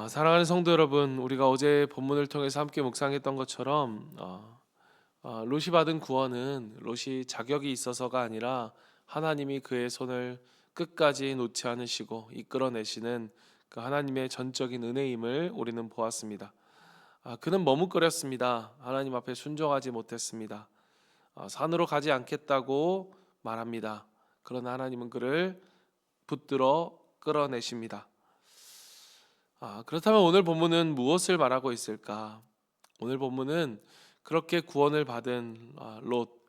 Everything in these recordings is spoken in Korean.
사랑하는 성도 여러분, 우리가 어제 본문을 통해서 함께 묵상했던 것처럼 롯이 받은 구원은 롯이 자격이 있어서가 아니라 하나님이 그의 손을 끝까지 놓지 않으시고 이끌어내시는 그 하나님의 전적인 은혜임을 우리는 보았습니다. 그는 머뭇거렸습니다. 하나님 앞에 순종하지 못했습니다. 산으로 가지 않겠다고 말합니다. 그러나 하나님은 그를 붙들어 끌어내십니다. 그렇다면 오늘 본문은 무엇을 말하고 있을까? 오늘 본문은 그렇게 구원을 받은 롯,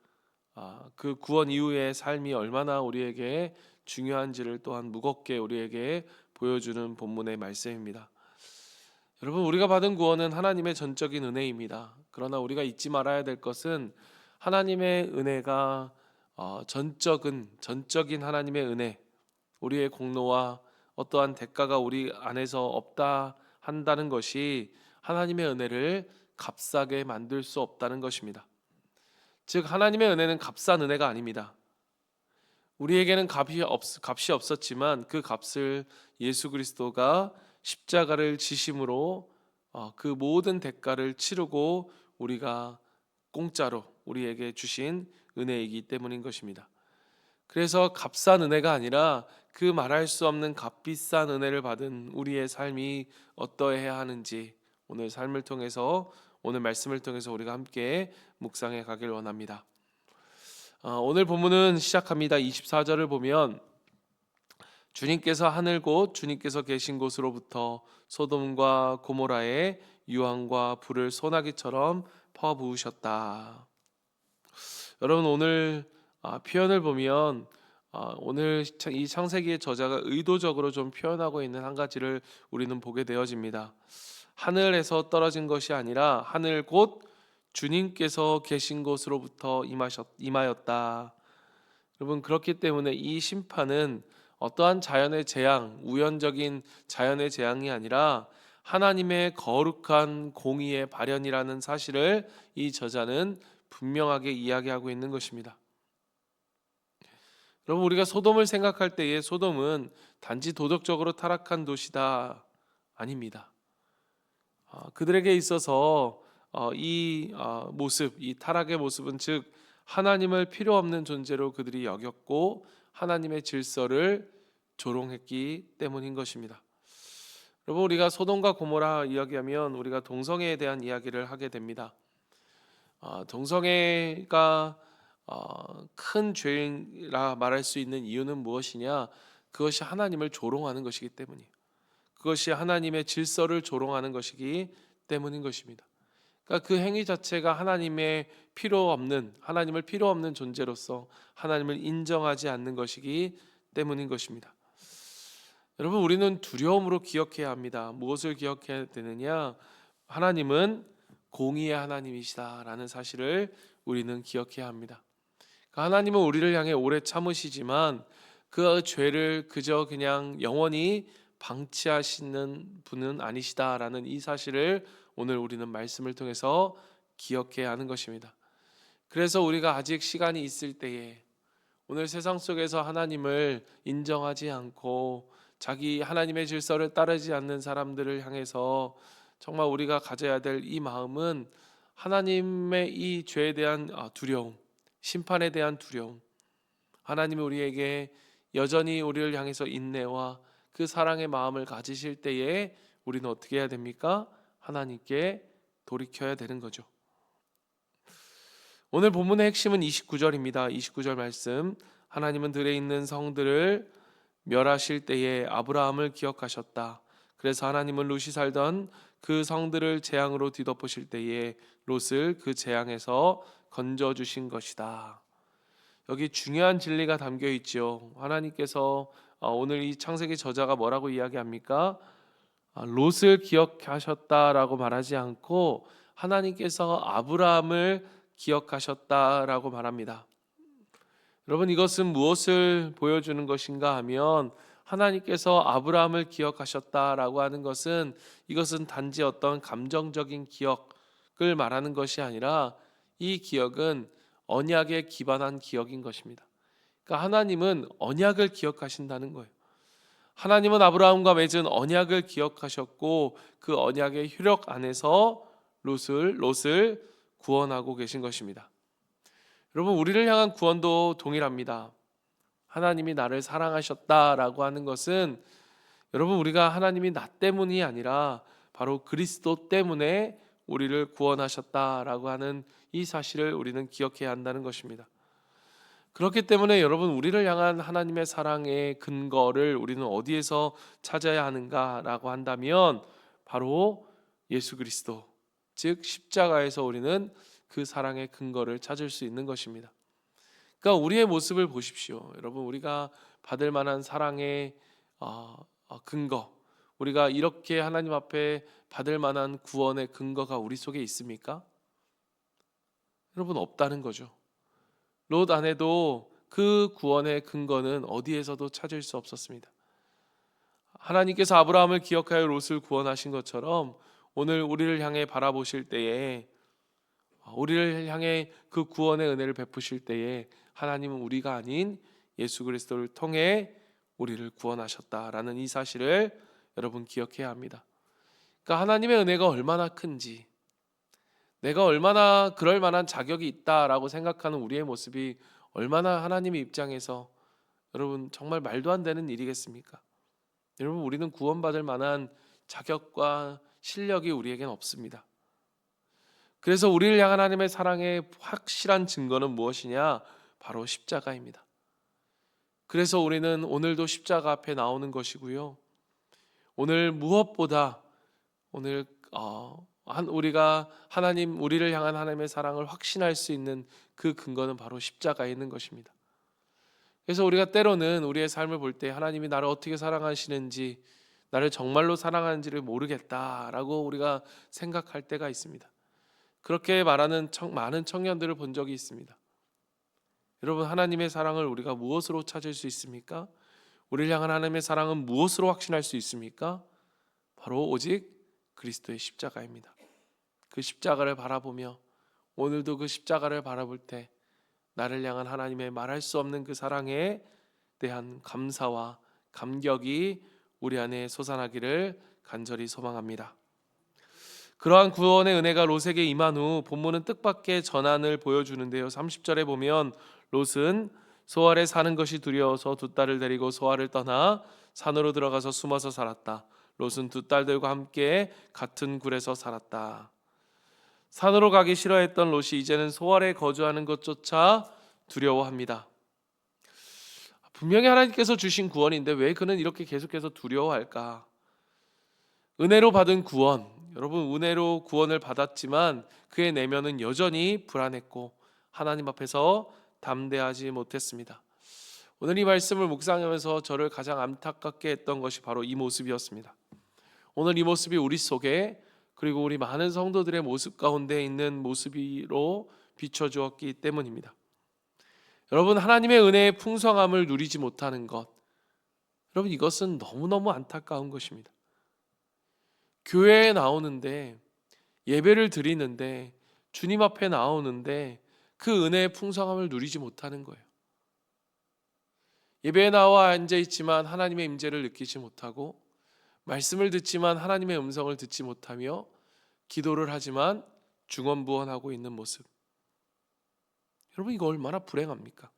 그 구원 이후의 삶이 얼마나 우리에게 중요한지를 또한 무겁게 우리에게 보여주는 본문의 말씀입니다. 여러분, 우리가 받은 구원은 하나님의 전적인 은혜입니다. 그러나 우리가 잊지 말아야 될 것은 하나님의 은혜가 전적인 하나님의 은혜, 우리의 공로와 어떠한 대가가 우리 안에서 없다 한다는 것이 하나님의 은혜를 값싸게 만들 수 없다는 것입니다. 즉 하나님의 은혜는 값싼 은혜가 아닙니다. 우리에게는 값이 없었지만 그 값을 예수 그리스도가 십자가를 지심으로 그 모든 대가를 치르고 우리가 공짜로 우리에게 주신 은혜이기 때문인 것입니다. 그래서 값싼 은혜가 아니라 그 말할 수 없는 값비싼 은혜를 받은 우리의 삶이 어떠해야 하는지 오늘 말씀을 통해서 우리가 함께 묵상해 가길 원합니다. 오늘 본문은 시작합니다. 24절을 보면 주님께서 하늘 곧 주님께서 계신 곳으로부터 소돔과 고모라의 유황과 불을 소나기처럼 퍼부으셨다. 여러분 오늘 표현을 보면 오늘 이 창세기의 저자가 의도적으로 좀 표현하고 있는 한 가지를 우리는 보게 되어집니다. 하늘에서 떨어진 것이 아니라 하늘 곧 주님께서 계신 곳으로부터 임하였다. 여러분 그렇기 때문에 이 심판은 어떠한 자연의 재앙, 우연적인 자연의 재앙이 아니라 하나님의 거룩한 공의의 발현이라는 사실을 이 저자는 분명하게 이야기하고 있는 것입니다. 여러분 우리가 소돔을 생각할 때에 소돔은 단지 도덕적으로 타락한 도시다 아닙니다. 그들에게 있어서 이 모습, 이 타락의 모습은 즉 하나님을 필요 없는 존재로 그들이 여겼고 하나님의 질서를 조롱했기 때문인 것입니다. 여러분 우리가 소돔과 고모라 이야기하면 우리가 동성애에 대한 이야기를 하게 됩니다. 동성애가 큰 죄라 말할 수 있는 이유는 무엇이냐? 그것이 하나님을 조롱하는 것이기 때문이에요. 그것이 하나님의 질서를 조롱하는 것이기 때문인 것입니다. 그러니까 그 행위 자체가 하나님을 필요 없는 존재로서 하나님을 인정하지 않는 것이기 때문인 것입니다. 여러분 우리는 두려움으로 기억해야 합니다. 무엇을 기억해야 되느냐? 하나님은 공의의 하나님이시다라는 사실을 우리는 기억해야 합니다. 하나님은 우리를 향해 오래 참으시지만 그 죄를 그저 그냥 영원히 방치하시는 분은 아니시다라는 이 사실을 오늘 우리는 말씀을 통해서 기억해야 하는 것입니다. 그래서 우리가 아직 시간이 있을 때에 오늘 세상 속에서 하나님을 인정하지 않고 자기 하나님의 질서를 따르지 않는 사람들을 향해서 정말 우리가 가져야 될 이 마음은 하나님의 이 죄에 대한 두려움, 심판에 대한 두려움, 하나님이 우리에게 여전히 우리를 향해서 인내와 그 사랑의 마음을 가지실 때에 우리는 어떻게 해야 됩니까? 하나님께 돌이켜야 되는 거죠. 오늘 본문의 핵심은 29절입니다. 29절 말씀, 하나님은 들에 있는 성들을 멸하실 때에 아브라함을 기억하셨다. 그래서 하나님은 롯이 살던 그 성들을 재앙으로 뒤덮으실 때에 롯을 그 재앙에서 건져주신 것이다. 여기 중요한 진리가 담겨 있죠. 하나님께서 오늘 이 창세기 저자가 뭐라고 이야기합니까? 롯을 기억하셨다라고 말하지 않고 하나님께서 아브라함을 기억하셨다라고 말합니다. 여러분 이것은 무엇을 보여주는 것인가 하면 하나님께서 아브라함을 기억하셨다라고 하는 것은 이것은 단지 어떤 감정적인 기억을 말하는 것이 아니라 이 기억은 언약에 기반한 기억인 것입니다. 그러니까 하나님은 언약을 기억하신다는 거예요. 하나님은 아브라함과 맺은 언약을 기억하셨고 그 언약의 효력 안에서 롯을 구원하고 계신 것입니다. 여러분, 우리를 향한 구원도 동일합니다. 하나님이 나를 사랑하셨다라고 하는 것은 여러분, 우리가 하나님이 나 때문이 아니라 바로 그리스도 때문에 우리를 구원하셨다라고 하는 이 사실을 우리는 기억해야 한다는 것입니다. 그렇기 때문에 여러분, 우리를 향한 하나님의 사랑의 근거를 우리는 어디에서 찾아야 하는가라고 한다면 바로 예수 그리스도, 즉 십자가에서 우리는 그 사랑의 근거를 찾을 수 있는 것입니다. 그러니까 우리의 모습을 보십시오. 여러분, 우리가 받을 만한 사랑의 근거, 우리가 이렇게 하나님 앞에 받을 만한 구원의 근거가 우리 속에 있습니까? 여러분, 없다는 거죠. 롯 안에도 그 구원의 근거는 어디에서도 찾을 수 없었습니다. 하나님께서 아브라함을 기억하여 롯을 구원하신 것처럼 오늘 우리를 향해 바라보실 때에, 우리를 향해 그 구원의 은혜를 베푸실 때에 하나님은 우리가 아닌 예수 그리스도를 통해 우리를 구원하셨다라는 이 사실을 여러분 기억해야 합니다. 그러니까 하나님의 은혜가 얼마나 큰지, 내가 얼마나 그럴 만한 자격이 있다라고 생각하는 우리의 모습이 얼마나 하나님의 입장에서 여러분 정말 말도 안 되는 일이겠습니까? 여러분, 우리는 구원받을 만한 자격과 실력이 우리에겐 없습니다. 그래서 우리를 향한 하나님의 사랑의 확실한 증거는 무엇이냐? 바로 십자가입니다. 그래서 우리는 오늘도 십자가 앞에 나오는 것이고요. 오늘 무엇보다 오늘 우리가 우리를 향한 하나님의 사랑을 확신할 수 있는 그 근거는 바로 십자가에 있는 것입니다. 그래서 우리가 때로는 우리의 삶을 볼 때 하나님이 나를 어떻게 사랑하시는지, 나를 정말로 사랑하는지를 모르겠다라고 우리가 생각할 때가 있습니다. 그렇게 말하는 많은 청년들을 본 적이 있습니다. 여러분, 하나님의 사랑을 우리가 무엇으로 찾을 수 있습니까? 우리를 향한 하나님의 사랑은 무엇으로 확신할 수 있습니까? 바로 오직 그리스도의 십자가입니다. 그 십자가를 바라보며 오늘도 그 십자가를 바라볼 때 나를 향한 하나님의 말할 수 없는 그 사랑에 대한 감사와 감격이 우리 안에 솟아나기를 간절히 소망합니다. 그러한 구원의 은혜가 롯에게 임한 후 본문은 뜻밖의 전환을 보여주는데요. 30절에 보면 롯은 소알에 사는 것이 두려워서 두 딸을 데리고 소알을 떠나 산으로 들어가서 숨어서 살았다. 롯은 두 딸들과 함께 같은 굴에서 살았다. 산으로 가기 싫어했던 롯이 이제는 소알에 거주하는 것조차 두려워합니다. 분명히 하나님께서 주신 구원인데 왜 그는 이렇게 계속해서 두려워할까? 은혜로 받은 구원, 여러분, 은혜로 구원을 받았지만 그의 내면은 여전히 불안했고 하나님 앞에서 담대하지 못했습니다. 오늘 이 말씀을 묵상하면서 저를 가장 안타깝게 했던 것이 바로 이 모습이었습니다. 오늘 이 모습이 우리 속에, 그리고 우리 많은 성도들의 모습 가운데 있는 모습으로 비춰주었기 때문입니다. 여러분, 하나님의 은혜의 풍성함을 누리지 못하는 것, 여러분, 이것은 너무너무 안타까운 것입니다. 교회에 나오는데, 예배를 드리는데, 주님 앞에 나오는데 그 은혜의 풍성함을 누리지 못하는 거예요. 예배에 나와 앉아 있지만 하나님의 임재를 느끼지 못하고, 말씀을 듣지만 하나님의 음성을 듣지 못하며, 기도를 하지만 중언부언하고 있는 모습. 여러분, 이거 얼마나 불행합니까?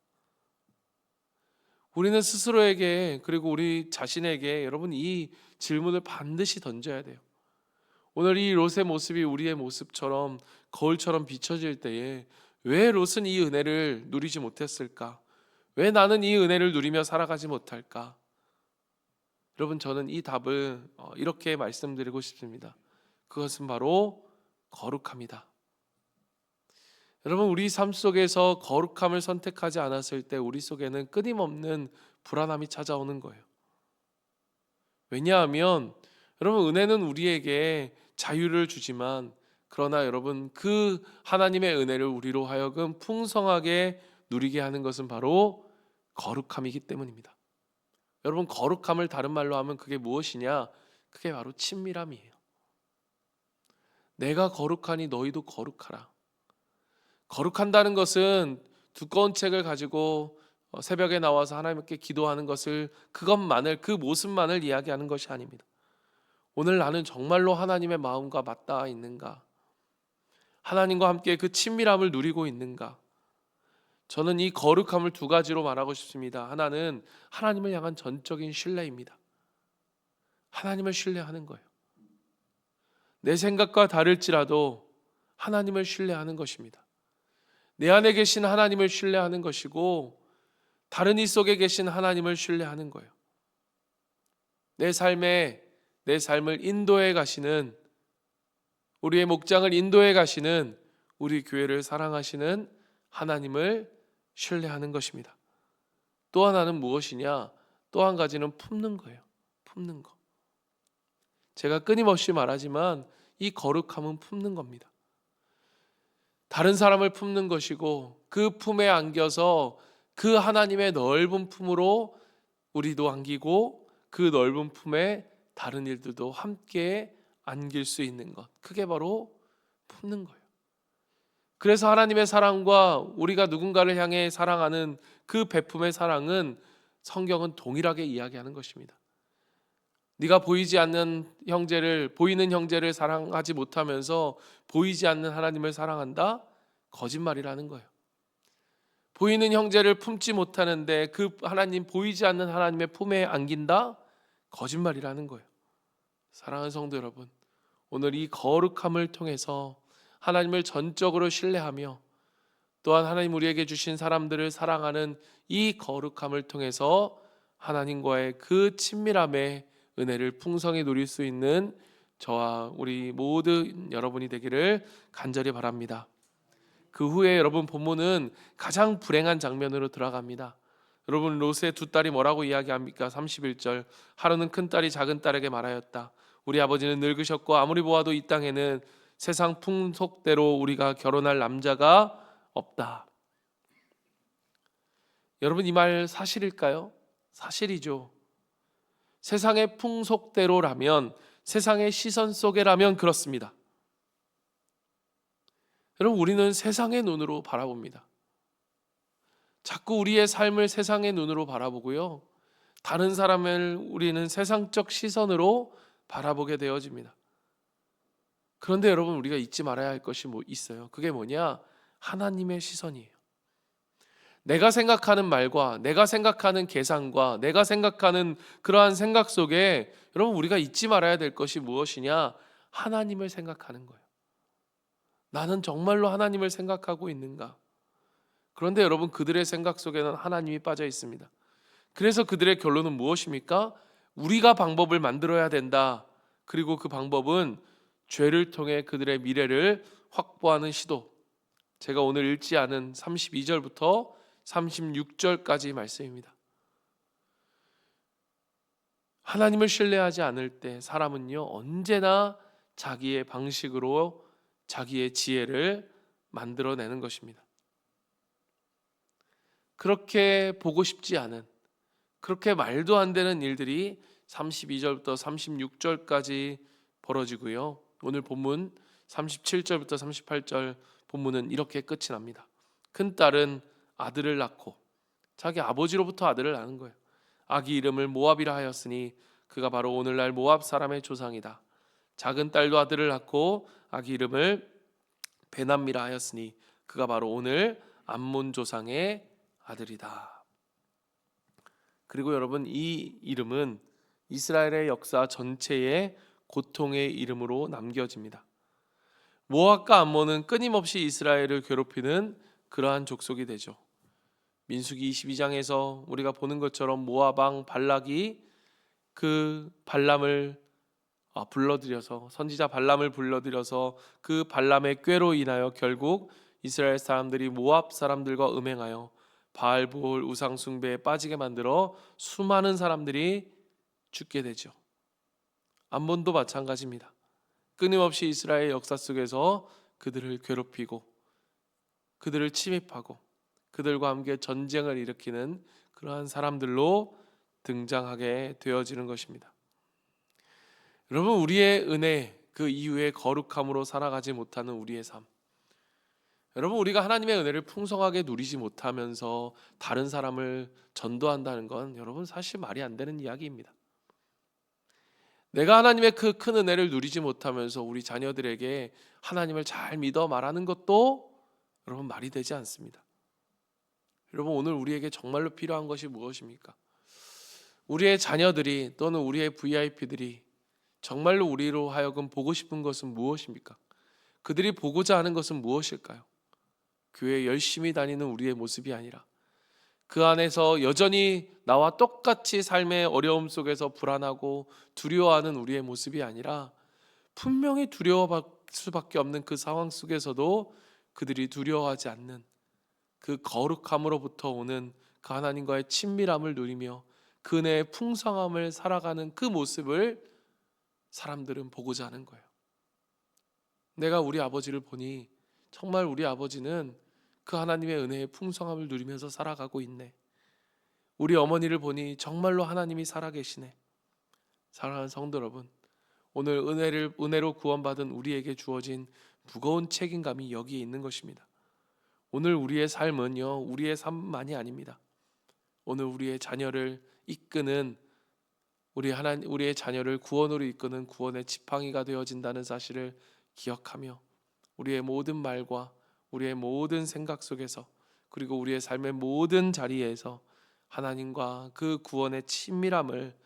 우리는 스스로에게, 그리고 우리 자신에게 여러분 이 질문을 반드시 던져야 돼요. 오늘 이 롯의 모습이 우리의 모습처럼 거울처럼 비춰질 때에 왜 롯은 이 은혜를 누리지 못했을까? 왜 나는 이 은혜를 누리며 살아가지 못할까? 여러분, 저는 이 답을 이렇게 말씀드리고 싶습니다. 그것은 바로 거룩함이다. 여러분, 우리 삶 속에서 거룩함을 선택하지 않았을 때 우리 속에는 끊임없는 불안함이 찾아오는 거예요. 왜냐하면 여러분, 은혜는 우리에게 자유를 주지만, 그러나 여러분, 그 하나님의 은혜를 우리로 하여금 풍성하게 누리게 하는 것은 바로 거룩함이기 때문입니다. 여러분, 거룩함을 다른 말로 하면 그게 무엇이냐? 그게 바로 친밀함이에요. 내가 거룩하니 너희도 거룩하라. 거룩한다는 것은 두꺼운 책을 가지고 새벽에 나와서 하나님께 기도하는 것을 그것만을 그 모습만을 이야기하는 것이 아닙니다. 오늘 나는 정말로 하나님의 마음과 맞닿아 있는가? 하나님과 함께 그 친밀함을 누리고 있는가? 저는 이 거룩함을 두 가지로 말하고 싶습니다. 하나는 하나님을 향한 전적인 신뢰입니다. 하나님을 신뢰하는 거예요. 내 생각과 다를지라도 하나님을 신뢰하는 것입니다. 내 안에 계신 하나님을 신뢰하는 것이고 다른 이 속에 계신 하나님을 신뢰하는 거예요. 내 삶을 인도해 가시는, 우리의 목장을 인도해 가시는, 우리 교회를 사랑하시는 하나님을 신뢰하는 것입니다. 또 하나는 무엇이냐? 또 한 가지는 품는 거예요. 품는 거. 제가 끊임없이 말하지만 이 거룩함은 품는 겁니다. 다른 사람을 품는 것이고 그 품에 안겨서 그 하나님의 넓은 품으로 우리도 안기고 그 넓은 품에 다른 일들도 함께 안길 수 있는 것, 그게 바로 품는 거예요. 그래서 하나님의 사랑과 우리가 누군가를 향해 사랑하는 그 베품의 사랑은 성경은 동일하게 이야기하는 것입니다. 네가 보이지 않는 형제를, 보이는 형제를 사랑하지 못하면서 보이지 않는 하나님을 사랑한다? 거짓말이라는 거예요. 보이는 형제를 품지 못하는데 그 하나님, 보이지 않는 하나님의 품에 안긴다? 거짓말이라는 거예요. 사랑하는 성도 여러분, 오늘 이 거룩함을 통해서 하나님을 전적으로 신뢰하며 또한 하나님 우리에게 주신 사람들을 사랑하는 이 거룩함을 통해서 하나님과의 그 친밀함의 은혜를 풍성히 누릴 수 있는 저와 우리 모든 여러분이 되기를 간절히 바랍니다. 그 후에 여러분 본문은 가장 불행한 장면으로 들어갑니다. 여러분, 롯의 두 딸이 뭐라고 이야기합니까? 31절, 하루는 큰 딸이 작은 딸에게 말하였다. 우리 아버지는 늙으셨고 아무리 보아도 이 땅에는 세상 풍속대로 우리가 결혼할 남자가 없다. 여러분, 이 말 사실일까요? 사실이죠. 세상의 풍속대로라면, 세상의 시선 속에라면 그렇습니다. 여러분, 우리는 세상의 눈으로 바라봅니다. 자꾸 우리의 삶을 세상의 눈으로 바라보고요, 다른 사람을 우리는 세상적 시선으로 바라보게 되어집니다. 그런데 여러분, 우리가 잊지 말아야 할 것이 있어요. 그게 뭐냐? 하나님의 시선이에요. 내가 생각하는 말과 내가 생각하는 계산과 내가 생각하는 그러한 생각 속에 여러분, 우리가 잊지 말아야 될 것이 무엇이냐? 하나님을 생각하는 거예요. 나는 정말로 하나님을 생각하고 있는가? 그런데 여러분, 그들의 생각 속에는 하나님이 빠져 있습니다. 그래서 그들의 결론은 무엇입니까? 우리가 방법을 만들어야 된다. 그리고 그 방법은 죄를 통해 그들의 미래를 확보하는 시도. 제가 오늘 읽지 않은 32절부터 36절까지 말씀입니다. 하나님을 신뢰하지 않을 때 사람은요, 언제나 자기의 방식으로 자기의 지혜를 만들어내는 것입니다. 그렇게 보고 싶지 않은, 그렇게 말도 안 되는 일들이 32절부터 36절까지 벌어지고요. 오늘 본문 37절부터 38절 본문은 이렇게 끝이 납니다. 큰 딸은 아들을 낳고, 자기 아버지로부터 아들을 낳은 거예요. 아기 이름을 모압이라 하였으니 그가 바로 오늘날 모압 사람의 조상이다. 작은 딸도 아들을 낳고 아기 이름을 베남미라 하였으니 그가 바로 오늘 암몬 조상의 아들이다. 그리고 여러분, 이 이름은 이스라엘의 역사 전체의 고통의 이름으로 남겨집니다. 모압과 암몬은 끊임없이 이스라엘을 괴롭히는 그러한 족속이 되죠. 민수기 22장에서 우리가 보는 것처럼 모압 왕 발락이 그 발람을 불러들여서, 선지자 발람을 불러들여서 그 발람의 꾀로 인하여 결국 이스라엘 사람들이 모압 사람들과 음행하여 바알볼 우상 숭배에 빠지게 만들어 수많은 사람들이 죽게 되죠. 암몬도 마찬가지입니다. 끊임없이 이스라엘 역사 속에서 그들을 괴롭히고 그들을 침입하고 그들과 함께 전쟁을 일으키는 그러한 사람들로 등장하게 되어지는 것입니다. 여러분, 우리의 은혜, 그 이후에 거룩함으로 살아가지 못하는 우리의 삶, 여러분, 우리가 하나님의 은혜를 풍성하게 누리지 못하면서 다른 사람을 전도한다는 건 여러분 사실 말이 안 되는 이야기입니다. 내가 하나님의 그 큰 은혜를 누리지 못하면서 우리 자녀들에게 하나님을 잘 믿어 말하는 것도 여러분 말이 되지 않습니다. 여러분, 오늘 우리에게 정말로 필요한 것이 무엇입니까? 우리의 자녀들이 또는 우리의 VIP들이 정말로 우리로 하여금 보고 싶은 것은 무엇입니까? 그들이 보고자 하는 것은 무엇일까요? 교회 열심히 다니는 우리의 모습이 아니라 그 안에서 여전히 나와 똑같이 삶의 어려움 속에서 불안하고 두려워하는 우리의 모습이 아니라 분명히 두려워할 수밖에 없는 그 상황 속에서도 그들이 두려워하지 않는 그 거룩함으로부터 오는 그 하나님과의 친밀함을 누리며 그 은혜의 풍성함을 살아가는 그 모습을 사람들은 보고자 하는 거예요. 내가 우리 아버지를 보니 정말 우리 아버지는 그 하나님의 은혜의 풍성함을 누리면서 살아가고 있네. 우리 어머니를 보니 정말로 하나님이 살아계시네. 사랑하는 성도 여러분, 오늘 은혜로 구원받은 우리에게 주어진 무거운 책임감이 여기에 있는 것입니다. 오늘 우리의 삶은요, 우리의 삶만이 아닙니다. 오늘 우리의 자녀를 이끄는 우리의 자녀를 구원으로 이끄는 구원의 지팡이가 되어진다는 사실을 기억하며 우리의 모든 말과 우리의 모든 생각 속에서 그리고 우리의 삶의 모든 자리에서 하나님과 그 구원의 친밀함을,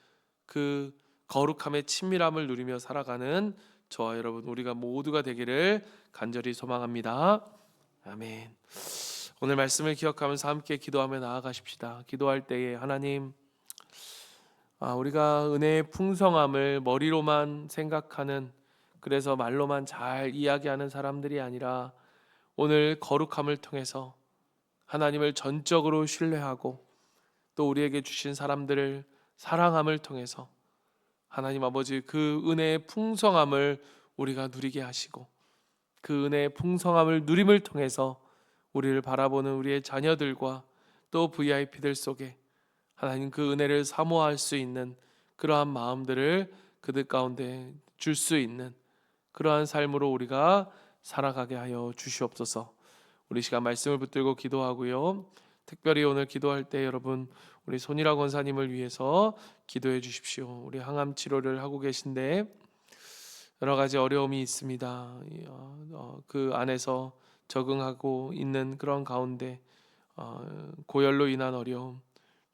그 거룩함의 친밀함을 누리며 살아가는 저와 여러분 우리가 모두가 되기를 간절히 소망합니다. 아멘. 오늘 말씀을 기억하면서 함께 기도하며 나아가십시다. 기도할 때에 하나님, 우리가 은혜의 풍성함을 머리로만 생각하는, 그래서 말로만 잘 이야기하는 사람들이 아니라 오늘 거룩함을 통해서 하나님을 전적으로 신뢰하고 또 우리에게 주신 사람들을 사랑함을 통해서 하나님 아버지 그 은혜의 풍성함을 우리가 누리게 하시고 그 은혜의 풍성함을 누림을 통해서 우리를 바라보는 우리의 자녀들과 또 VIP들 속에 하나님 그 은혜를 사모할 수 있는 그러한 마음들을 그들 가운데 줄 수 있는 그러한 삶으로 우리가 살아가게 하여 주시옵소서. 우리 시간 말씀을 붙들고 기도하고요. 특별히 오늘 기도할 때 여러분 우리 손이라 권사님을 위해서 기도해 주십시오. 우리 항암 치료를 하고 계신데 여러 가지 어려움이 있습니다. 그 안에서 적응하고 있는 그런 가운데 고열로 인한 어려움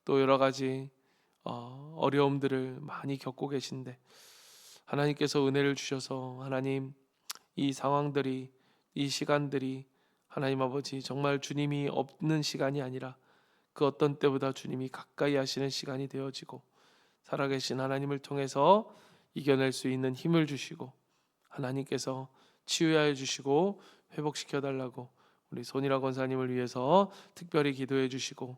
또 여러 가지 어려움들을 많이 겪고 계신데 하나님께서 은혜를 주셔서 하나님 이 상황들이 이 시간들이 하나님 아버지 정말 주님이 없는 시간이 아니라 그 어떤 때보다 주님이 가까이 하시는 시간이 되어지고 살아계신 하나님을 통해서 이겨낼 수 있는 힘을 주시고 하나님께서 치유하여 주시고 회복시켜 달라고 우리 손이라 권사님을 위해서 특별히 기도해 주시고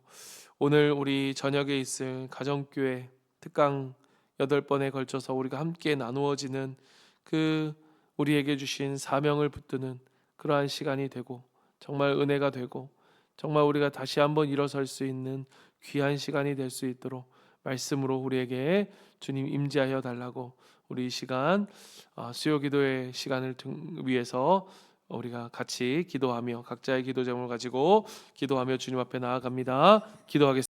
오늘 우리 저녁에 있을 가정교회 특강 8번에 걸쳐서 우리가 함께 나누어지는 그 우리에게 주신 사명을 붙드는 그러한 시간이 되고 정말 은혜가 되고 정말 우리가 다시 한번 일어설 수 있는 귀한 시간이 될 수 있도록 말씀으로 우리에게 주님 임재하여 달라고 우리 이 시간 수요 기도의 시간을 위해서 우리가 같이 기도하며 각자의 기도 제목을 가지고 기도하며 주님 앞에 나아갑니다. 기도하겠습니다.